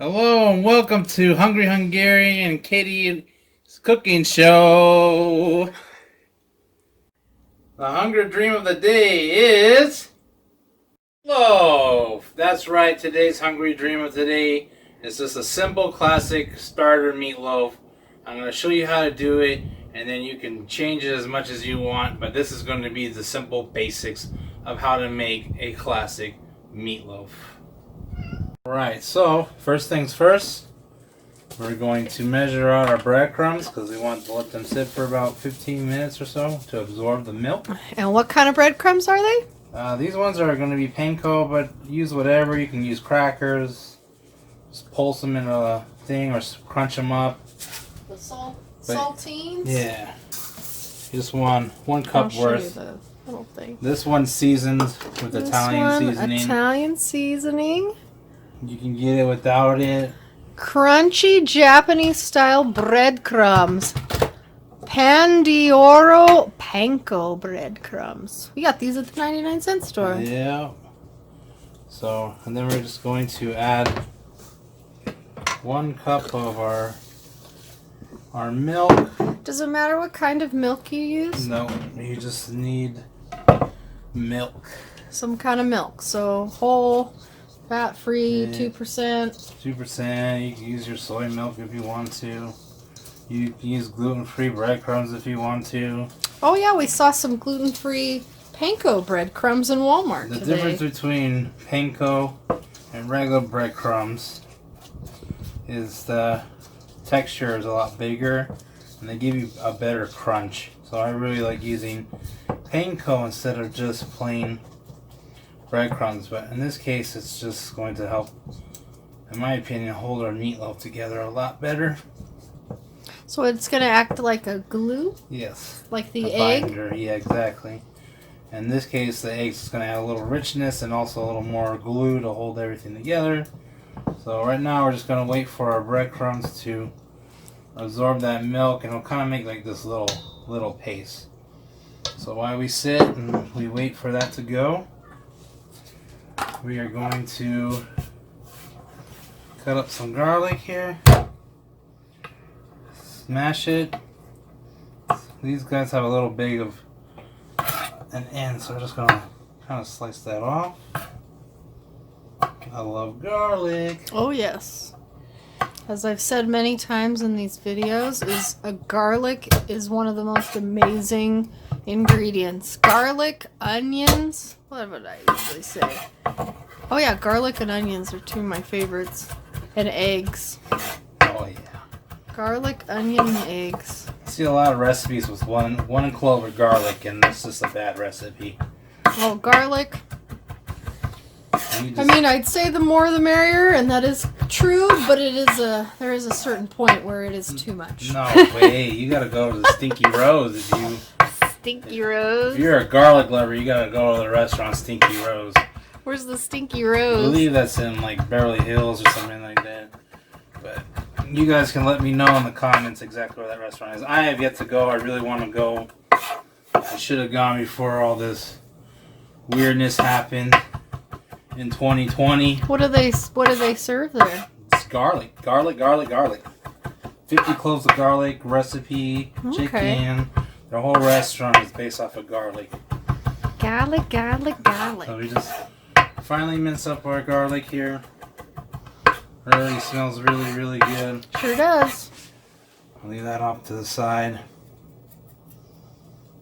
Hello and welcome to Hungry Hungarian and Katie's cooking show. The hunger dream of the day is loaf. That's right, today's hungry dream of the day is just a simple classic starter meatloaf. I'm going to show you how to do it and then you can change it as much as you want, but this is going to be the simple basics of how to make a classic meatloaf. Alright, so first things first, we're going to measure out our breadcrumbs because we want to let them sit for about 15 minutes or so to absorb the milk. And what kind of breadcrumbs are they? These ones are going to be panko, but use whatever. You can use crackers, just pulse them in a thing or crunch them up. The saltines? Yeah. Just one cup worth. The little thing. This one's seasoned with Italian seasoning. Italian seasoning. You can get it without it. Crunchy Japanese style breadcrumbs. Pan di Oro panko breadcrumbs. We got these at the 99-cent store. Yeah. So, and then we're just going to add 1 cup of our milk. Does it matter what kind of milk you use? No, you just need milk. Some kind of milk. So whole, fat-free, Yeah. 2%. 2%. You can use your soy milk if you want to. You can use gluten-free breadcrumbs if you want to. Oh yeah, we saw some gluten-free panko breadcrumbs in Walmart The today. difference between panko and regular breadcrumbs is the texture is a lot bigger and they give you a better crunch. So I really like using panko instead of just plain breadcrumbs, but in this case it's just going to help, in my opinion, hold our meatloaf together a lot better. So it's going to act like a glue? Yes. Like the a egg? binder. Yeah, exactly. In this case, the eggs is going to add a little richness and also a little more glue to hold everything together. So right now we're just going to wait for our breadcrumbs to absorb that milk, and it'll kind of make like this little paste. So while we sit and we wait for that to go, we are going to cut up some garlic here. Smash it. These guys have a little big of an end, so I'm just gonna kind of slice that off. I love garlic. Oh yes. As I've said many times in these videos, garlic is one of the most amazing ingredients. Garlic, onions, what would I usually say? Oh yeah, garlic and onions are two of my favorites. And eggs. Oh yeah. Garlic, onion, and eggs. I see a lot of recipes with one clove of garlic, and it's just a bad recipe. Well, garlic. I mean, I'd say the more the merrier, and that is true. But there is a certain point where it is too much. No way, you gotta go to the Stinky Rose Stinky Rose. If you're a garlic lover, you gotta go to the restaurant Stinky Rose. Where's the Stinky I Rose? believe that's in like Beverly Hills or something like that. But you guys can let me know in the comments exactly where that restaurant is. I have yet to go. I really want to go. I should have gone before all this weirdness happened in 2020. What do they serve there? It's garlic. 50 cloves of garlic, recipe, chicken. Their whole restaurant is based off of garlic. Garlic. So we just finally mince up our garlic here. Already smells really, really good. Sure does. I'll leave that off to the side.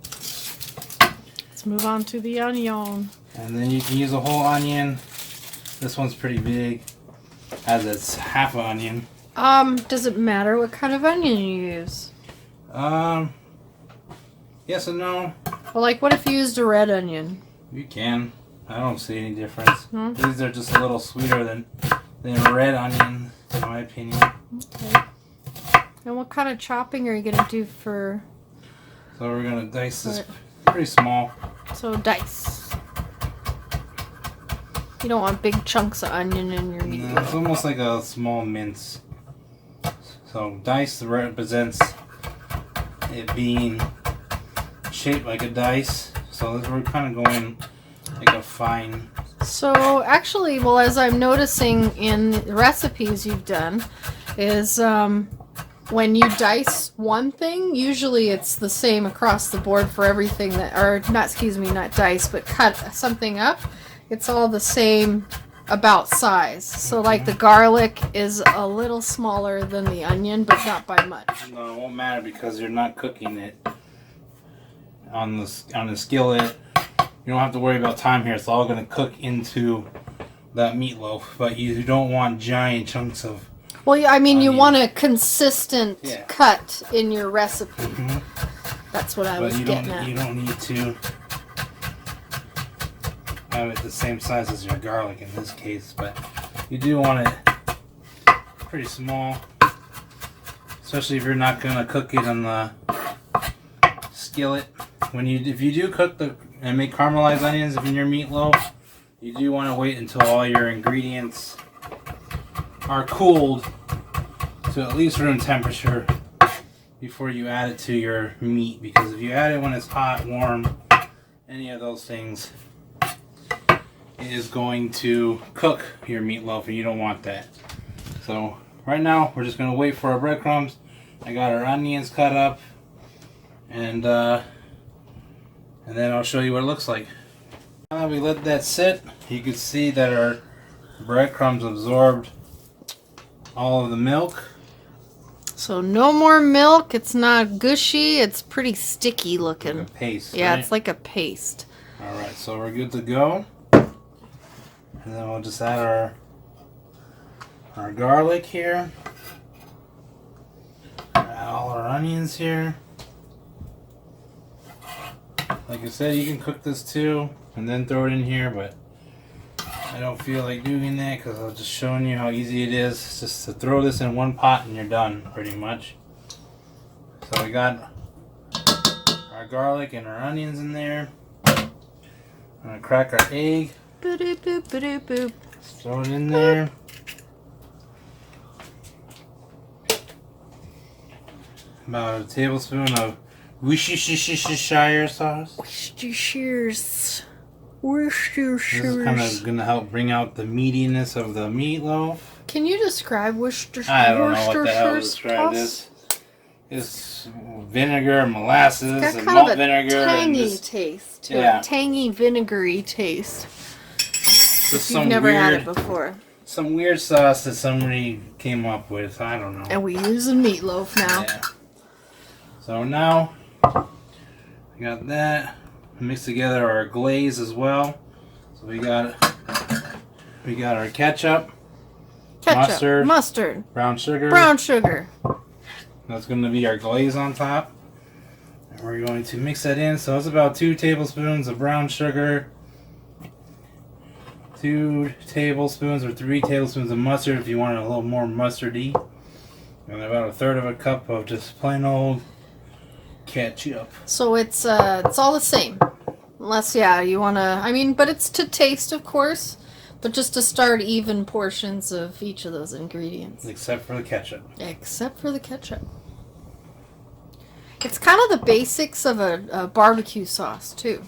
Let's move on to the onion. And then you can use a whole onion. This one's pretty big, as it's half an onion. Does it matter what kind of onion you use? Yes and no. Well, like, what if you used a red onion? You can. I don't see any difference. Hmm? These are just a little sweeter than red onion, in my opinion. Okay. And what kind of chopping are you gonna do for? So we're gonna dice this pretty small. So dice. You don't want big chunks of onion in your meat. No, it's almost like a small mince. So dice represents it being shaped like a dice. So we're kind of going like a fine So actually, well, as I'm noticing in the recipes you've done, is when you dice one thing, usually it's the same across the board for everything that, or not, excuse me, not dice, but cut something up. It's all the same about size. So like the garlic is a little smaller than the onion, but not by much. No, it won't matter because you're not cooking it on the skillet. You don't have to worry about time here. It's all going to cook into that meatloaf, but you don't want giant chunks of. Well, yeah, I mean, onion. you want a consistent cut in your recipe. Mm-hmm. That's what I was getting at. You don't need to have it the same size as your garlic in this case, but you do want it pretty small, especially if you're not going to cook it on the skillet. If you do cook and make caramelized onions in your meatloaf, you do want to wait until all your ingredients are cooled to at least room temperature before you add it to your meat, because if you add it when it's hot, warm, any of those things, it is going to cook your meatloaf and you don't want that. So right now we're just going to wait for our breadcrumbs. I got our onions cut up, and then I'll show you what it looks like. Now that we let that sit, you can see that our breadcrumbs absorbed all of the milk. So no more milk. It's not gushy. It's pretty sticky looking. Like a paste. Yeah, right? it's like a paste. Alright, so we're good to go. And then we'll just add our garlic here. Add all our onions here. Like I said, you can cook this too and then throw it in here, but I don't feel like doing that because I'm just showing you how easy it is just to throw this in one pot and you're done pretty much. So we got our garlic and our onions in there. I'm going to crack our egg. Boop, boop, boop, boop. Throw it in there. About a tablespoon of Worcestershire sauce. Worcestershire. This is kind of going to help bring out the meatiness of the meatloaf. Can you describe Worcestershire? I don't know what the hell to describe this. It's vinegar, molasses, It's got and kind malt of a vinegar. tangy taste to it. Tangy, vinegary taste. Just You've never had it before. Some weird sauce that somebody came up with. I don't know. And we use a meatloaf now. Yeah. So now, we got that. Mix together our glaze as well. So we got our ketchup, mustard, brown sugar. That's going to be our glaze on top. And we're going to mix that in. So it's about 2 tablespoons of brown sugar, 2 tablespoons or 3 tablespoons of mustard if you want it a little more mustardy, and about 1/3 of a cup of just plain old ketchup. So it's all the same. Unless, you want to, I mean, but it's to taste, of course. But just to start even portions of each of those ingredients. Except for the ketchup. Except for the ketchup. It's kind of the basics of a barbecue sauce, too.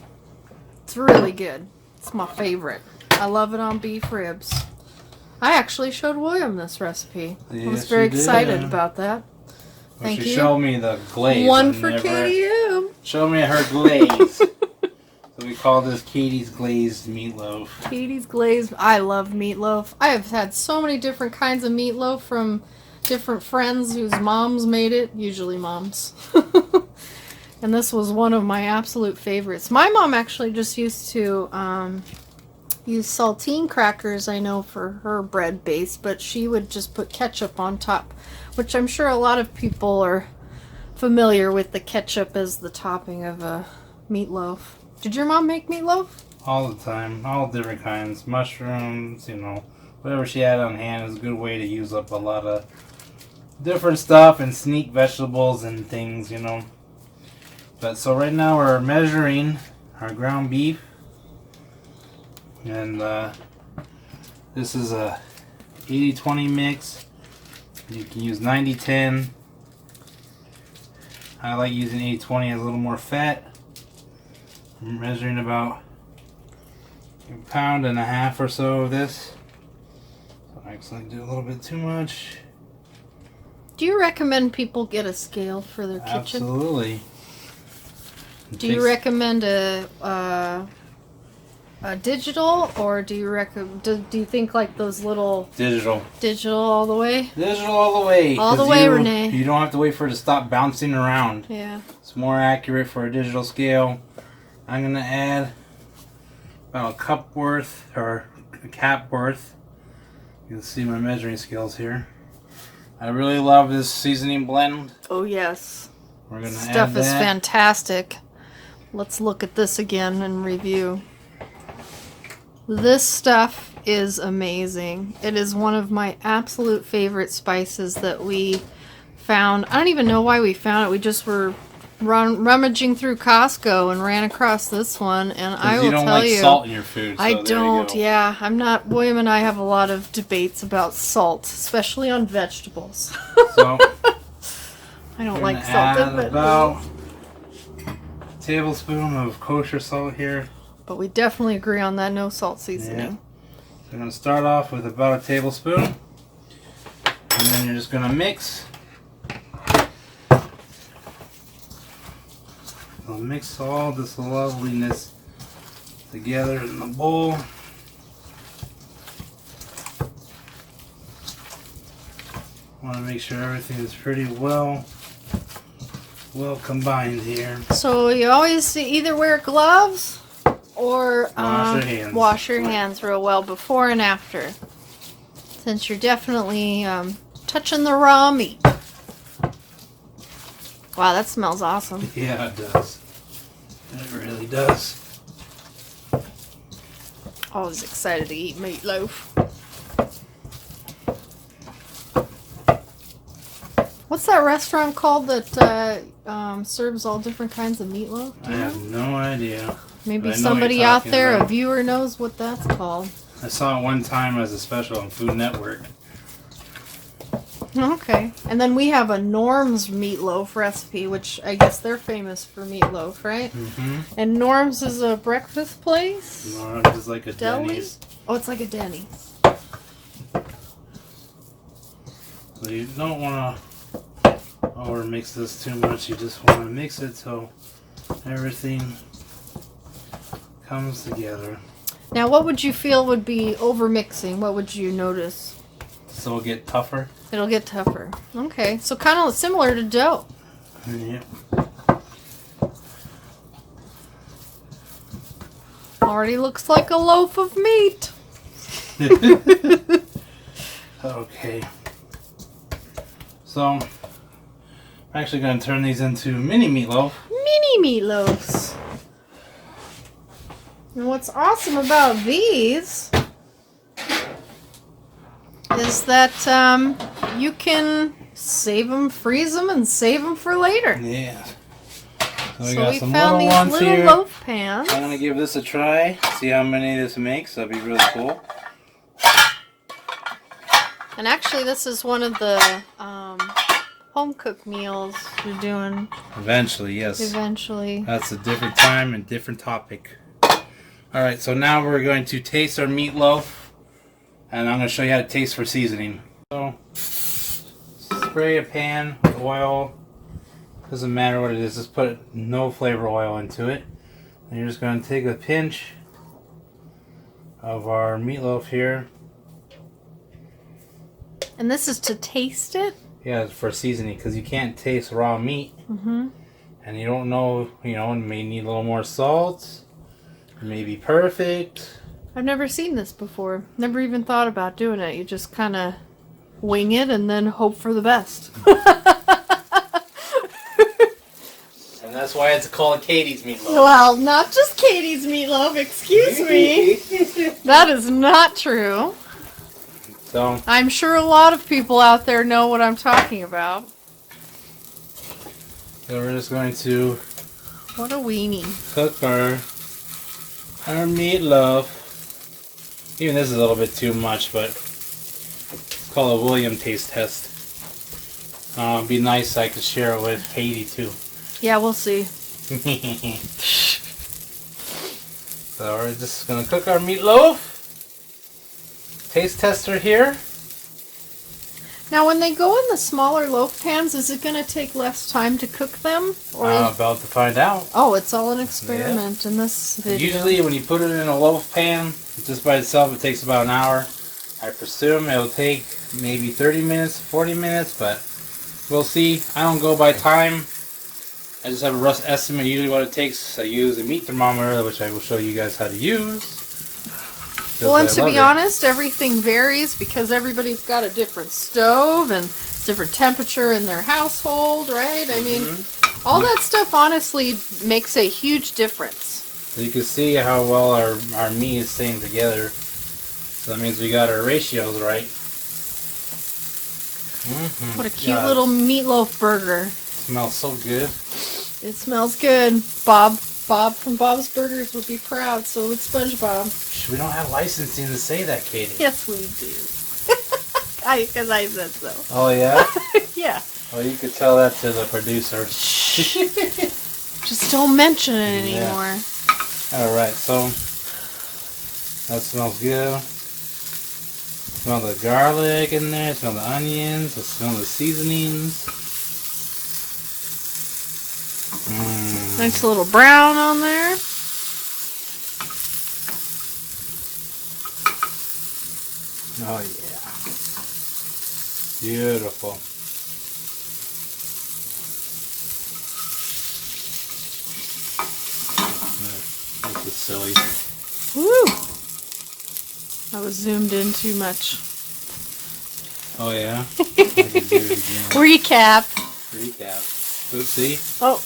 It's really good. It's my favorite. I love it on beef ribs. I actually showed William this recipe. Yes, I was very you did. excited about that. Well, Thank she you. showed me the glaze. One for KDM. Show me her glaze. So we call this Katie's glazed meatloaf. Katie's glazed. I love meatloaf. I have had so many different kinds of meatloaf from different friends whose moms made it. Usually moms. And this was one of my absolute favorites. My mom actually just used to use saltine crackers, I know, for her bread base, but she would just put ketchup on top, which I'm sure a lot of people are familiar with the ketchup as the topping of a meatloaf. Did your mom make meatloaf? All the time. All different kinds. Mushrooms, whatever she had on hand is a good way to use up a lot of different stuff and sneak vegetables and things, But so right now we're measuring our ground beef. And this is a 80-20 mix. You can use 90-10. I like using 80-20, has a little more fat. I'm measuring about a pound and a half or so of this. So I accidentally do a little bit too much. Do you recommend people get a scale for their kitchen? Absolutely. Do you recommend a digital, or do you do you think like those little digital all the way? Digital all the way. All the way, Renee. You don't have to wait for it to stop bouncing around. Yeah. It's more accurate for a digital scale. I'm gonna add about a cup worth or a cap worth. You can see my measuring scales here. I really love this seasoning blend. Oh yes. We're gonna Stuff add is that. fantastic. Let's look at this again and review. This stuff is amazing. It is one of my absolute favorite spices that we found. I don't even know why we found it. We just were rummaging through Costco and ran across this one, and I will you don't tell like you, salt in your food. So I there you don't. go. Yeah, I'm not. William and I have a lot of debates about salt, especially on vegetables. So I don't we're like gonna salt in add vegetables. about a tablespoon of kosher salt here. But we definitely agree on that no salt seasoning. Yeah. So we're going to start off with about a tablespoon. And then you're just going to mix. I'll mix all this loveliness together in the bowl. Want to make sure everything is pretty well combined here. So you always either wear gloves or wash your hands. Real well before and after, since you're definitely touching the raw meat. Wow, that smells awesome. Yeah, it does. It really does. Always excited to eat meatloaf. What's that restaurant called that serves all different kinds of meatloaf? I have no idea. Maybe I know somebody what you're out talking there, about. a viewer, knows what that's called. I saw it one time as a special on Food Network. Okay. And then we have a Norm's meatloaf recipe, which I guess they're famous for meatloaf, right? Mm-hmm. And Norm's is a breakfast place? No, it's like a Deli? Denny's. Oh, it's like a Denny's. So you don't want to over mix this too much. You just want to mix it so everything comes together. Now, what would you feel would be overmixing? What would you notice? So it'll get tougher. It'll get tougher. Okay. So kind of similar to dough. Yep. Already looks like a loaf of meat. Okay. So I'm actually going to turn these into mini meatloaf. Mini meatloafs. And what's awesome about these is that you can save them, freeze them, and save them for later. Yeah. So we So got we some found little these ones little here. loaf pans. I'm going to give this a try. See how many this makes. That'd be really cool. And actually, this is one of the home cooked meals we're doing Eventually, yes. eventually. That's a different time and different topic. Alright, so now we're going to taste our meatloaf. And I'm going to show you how to taste for seasoning. So, spray a pan with oil. Doesn't matter what it is, just put no flavor oil into it. And you're just going to take a pinch of our meatloaf here. And this is to taste it? Yeah, it's for seasoning because you can't taste raw meat. Mm-hmm. And you don't know, it may need a little more salt. It may be perfect. I've never seen this before. Never even thought about doing it. You just kind of wing it and then hope for the best. And that's why it's called Katie's meatloaf. Well, not just Katie's meatloaf, excuse me. That is not true. So, I'm sure a lot of people out there know what I'm talking about. so we're just going to What a weenie. cook our meatloaf. Even this is a little bit too much, but it's called a William taste test. It'd be nice I could share it with Katie too. Yeah, we'll see. So we're just gonna cook our meatloaf. Taste tester here. Now, when they go in the smaller loaf pans, is it going to take less time to cook them? Or I'm about to find out. Oh, it's all an experiment in this video. Usually when you put it in a loaf pan, just by itself, it takes about an hour. I presume it'll take maybe 30 minutes, 40 minutes, but we'll see. I don't go by time. I just have a rough estimate usually what it takes. I use a meat thermometer, which I will show you guys how to use. Well, and to be honest, everything varies because everybody's got a different stove and different temperature in their household, right? I mean, all that stuff honestly makes a huge difference. So you can see how well our meat is staying together. So that means we got our ratios right. What a cute little meatloaf burger. Smells so good. It smells good. Bob from Bob's Burgers would be proud, so would SpongeBob. We don't have licensing to say that, Katie. Yes, we do. Because I said so. Oh, yeah? Yeah. Well, you could tell that to the producer. Just don't mention it anymore. Yeah. Alright, so that smells good. Smell the garlic in there, smell the onions, smell the seasonings. Nice little brown on there. Oh yeah. Beautiful. This is silly. Woo! I was zoomed in too much. Oh yeah? I can do it again. Recap. Oopsie. Oh.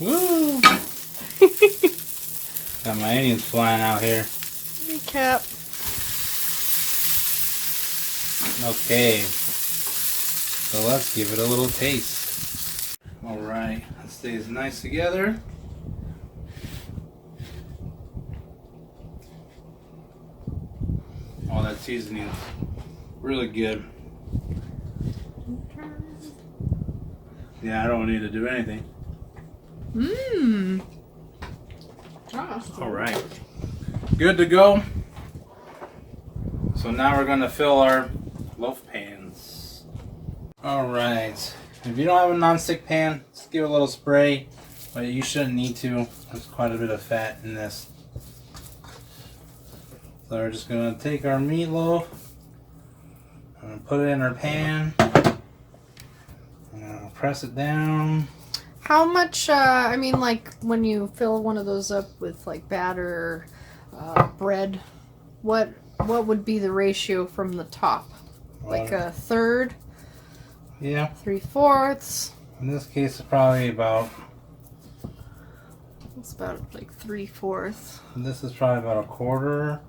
Woo! Got my onions flying out here. Recap. Okay. So let's give it a little taste. Alright. It stays nice together. Oh, that seasoning is really good. Yeah, I don't need to do anything. Awesome. Alright. Good to go. So now we're going to fill our loaf pans. Alright. If you don't have a non-stick pan, just give it a little spray. But you shouldn't need to. There's quite a bit of fat in this. So we're just going to take our meatloaf and put it in our pan. And press it down. How much, I mean, like, when you fill one of those up with, like, batter or bread, what would be the ratio from the top? Like a third? Yeah. 3/4? In this case, it's probably about... It's about, like, 3/4. This is probably about a quarter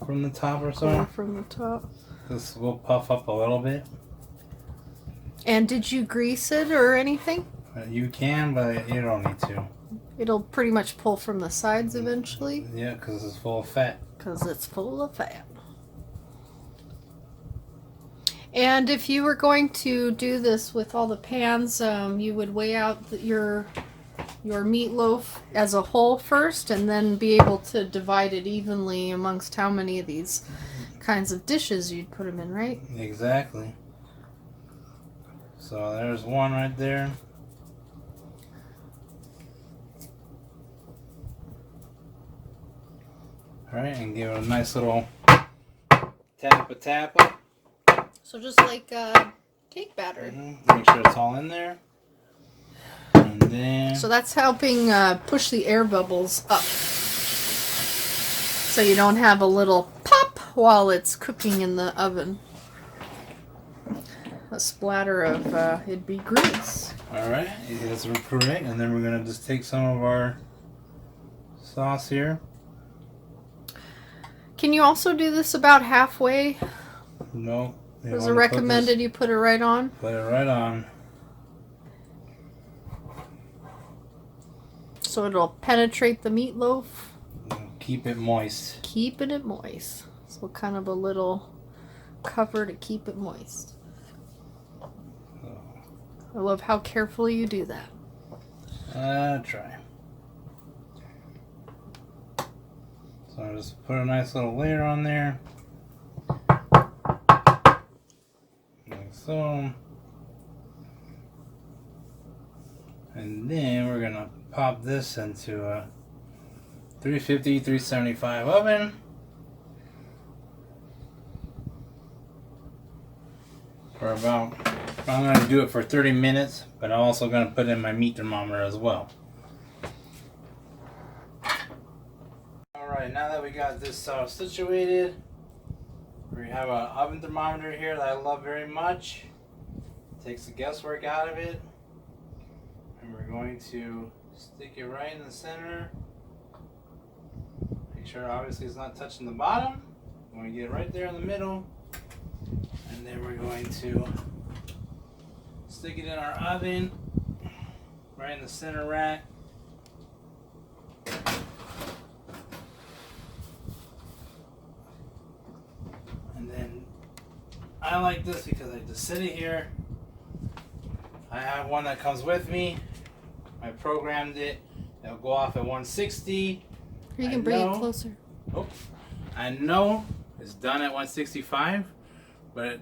from the top or so. Quarter from the top. This will puff up a little bit. And did you grease it or anything? You can, but you don't need to. It'll pretty much pull from the sides eventually. Yeah, because it's full of fat. Because it's full of fat. And if you were going to do this with all the pans, you would weigh out your meatloaf as a whole first, and then be able to divide it evenly amongst how many of these kinds of dishes you'd put them in, right? Exactly. So there's one right there. Alright, and give it a nice little tap. So just like cake batter. Make sure it's all in there. And then... So that's helping push the air bubbles up. So you don't have a little pop while it's cooking in the oven. A splatter of, it'd be grease. Alright, that's correct. And then we're going to just take some of our sauce here. Can you also do this about halfway? No. Was it recommended you put it right on? Put it right on. So it'll penetrate the meatloaf. Keep it moist. Keeping it moist. So kind of a little cover to keep it moist. I love how carefully you do that. Try. So I'll just put a nice little layer on there. Like so. And then we're gonna pop this into a 350, 375 oven. For about, I'm gonna do it for 30 minutes, but I'm also gonna put in my meat thermometer as well. Alright, now that we got this situated, we have an oven thermometer here that I love very much. Takes the guesswork out of it. And we're going to stick it right in the center. Make sure obviously it's not touching the bottom. We're going to get it right there in the middle. And then we're going to stick it in our oven, right in the center rack. And then I like this because I just sit it here. I have one that comes with me. I programmed it. It'll go off at 160. You can bring it closer. Oh, I know it's done at 165, but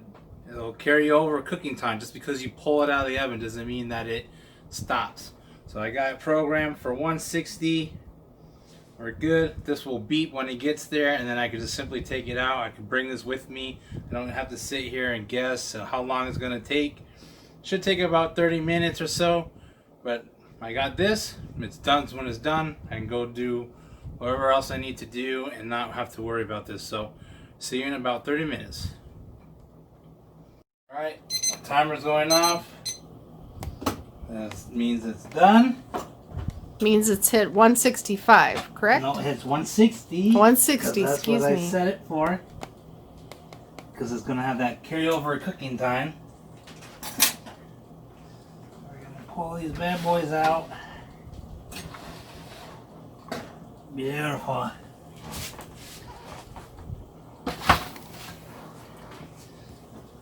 it'll carry over cooking time. Just because you pull it out of the oven doesn't mean that it stops. So I got it programmed for 160. We're good. This will beep when it gets there, and then I can just simply take it out. I can bring this with me. I don't have to sit here and guess how long it's going to take. Should take about 30 minutes or so, but I got this. It's done. When it's done, I can go do whatever else I need to do and not have to worry about this. So see you in about 30 minutes. Alright, timer's going off. That means it's done. Means it's hit 165, correct? No, it hits 160. 160, that's excuse what me. I set it for. Because it's going to have that carryover cooking time. We're going to pull these bad boys out. Beautiful.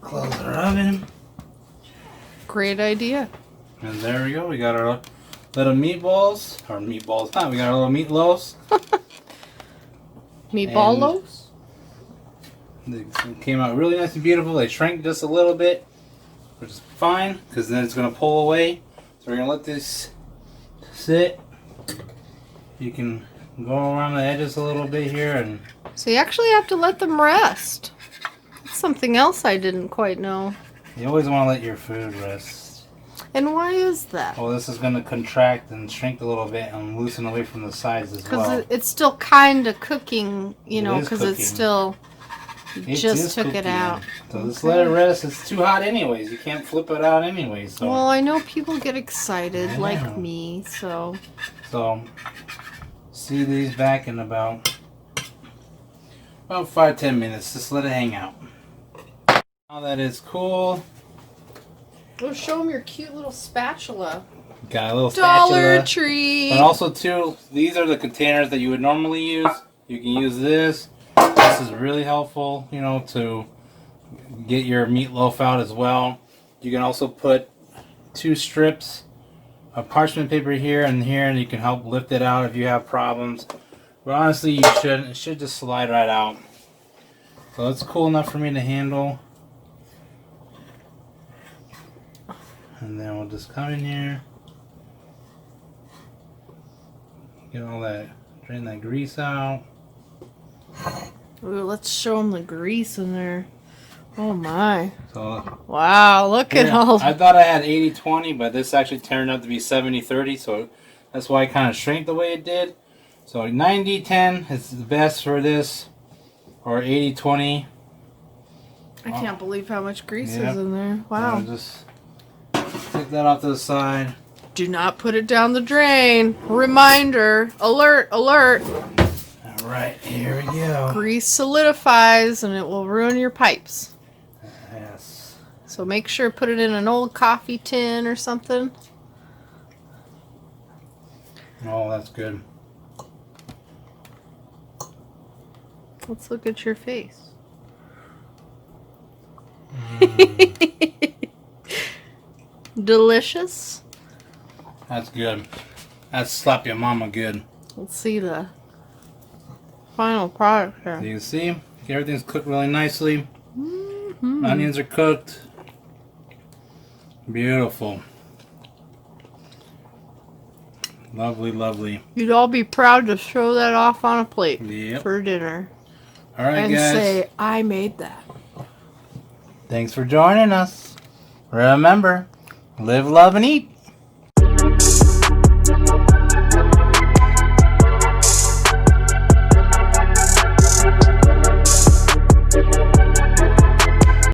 Close our oven. Great idea. And there we go. We got our little meatballs. Or meatballs. We got our little meatloaves. Meatball loaves? They came out really nice and beautiful. They shrank just a little bit, which is fine because then it's going to pull away. So we're going to let this sit. You can go around the edges a little bit here, and So you actually have to let them rest. That's something else I didn't quite know. you always want to let your food rest. And why is that? Well, this is going to contract and shrink a little bit and loosen away from the sides as well. Because it's still kind of cooking, you know, because it's cooking. still... It just is took it cooking. out. So just let it rest. It's too hot anyways. You can't flip it out anyways. So. Well, I know people get excited I like know. me, so... So, see these back in about 5-10 minutes. Just let it hang out. Now that it's cool, Oh, show them your cute little spatula. got a little Dollar spatula. Tree. But also too, these are the containers that you would normally use. You can use this. This is really helpful, you know, to get your meatloaf out as well. You can also put 2 strips of parchment paper here, and you can help lift it out if you have problems. But honestly, you shouldn't. It should just slide right out. So it's cool enough for me to handle. And then we'll just come in here, get all that, drain that grease out. Ooh, let's show them the grease in there. Oh my. So Wow, look at all... I thought I had 80-20, but this actually turned out to be 70-30, so that's why I kind of shrank the way it did. So 90-10 is the best for this, or 80-20. I can't believe how much grease Yep. is in there. Wow. Just take that off to the side. Do not put it down the drain. Reminder. Alert, alert. Alright, here we go. Grease solidifies and it will ruin your pipes. Yes. So make sure put it in an old coffee tin or something. Oh, that's good. Let's look at your face. Delicious. That's good. That's slap your mama good. Let's see the... final product here. You see? Everything's cooked really nicely. Mm-hmm. Onions are cooked. Beautiful. Lovely, lovely. You'd all be proud to show that off on a plate Yep. for dinner. All right, and guys. say, I made that. Thanks for joining us. Remember, live, love, and eat.